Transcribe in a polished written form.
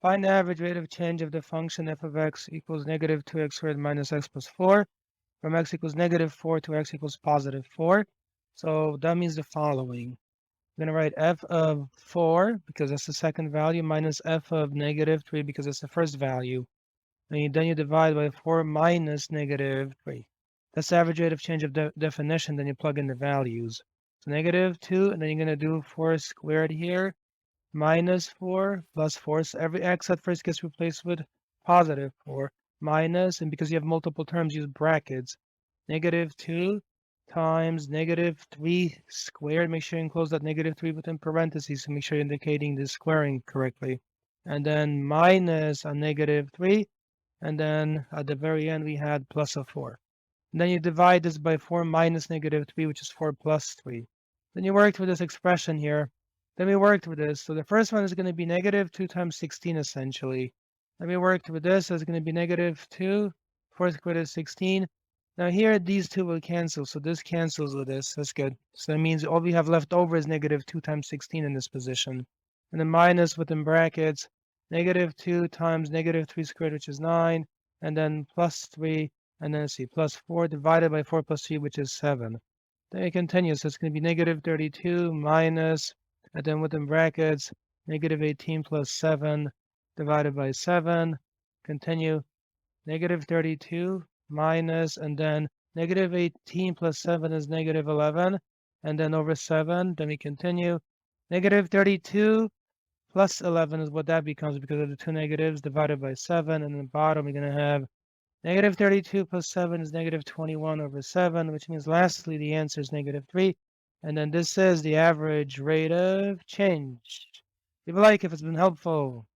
Find the average rate of change of the function f of x equals negative 2x squared minus x plus 4 from x equals negative 4 to x equals positive 4. So that means the following. I'm going to write f of 4 because that's the second value minus f of negative 3 because it's the first value. And then you divide by 4 minus negative 3. That's the average rate of change of definition. Then you plug in the values. So negative 2, and then you're going to do 4 squared here minus 4 plus 4. So every x at first gets replaced with positive 4 minus, and because you have multiple terms, use brackets. Negative 2 times negative 3 squared. Make sure you enclose that negative 3 within parentheses to make sure you're indicating the squaring correctly. And then minus a negative 3. And then at the very end, we had plus a 4. And then you divide this by 4 minus negative 3, which is 4 plus 3. Then you worked with this expression here. Then we worked with this. So the first one is going to be negative 2 times 16, essentially. Then we worked with this. So it's going to be negative 2. 4 squared is 16. Now here, these two will cancel. So this cancels with this. That's good. So that means all we have left over is negative 2 times 16 in this position. And then minus within brackets, negative 2 times negative 3 squared, which is 9. And then plus 3. And then let's see, plus 4 divided by 4 plus 3, which is 7. Then it continues. So it's going to be negative 32 minus, and then within brackets, negative 18 plus 7 divided by 7. Continue. Negative 32 minus, and then negative 18 plus 7 is negative 11. And then over 7, then we continue. Negative 32 plus 11 is what that becomes because of the two negatives divided by 7. And then the bottom, we're going to have negative 32 plus 7 is negative 21 over 7, which means lastly the answer is negative 3. And then this is the average rate of change. Leave a like if it's been helpful.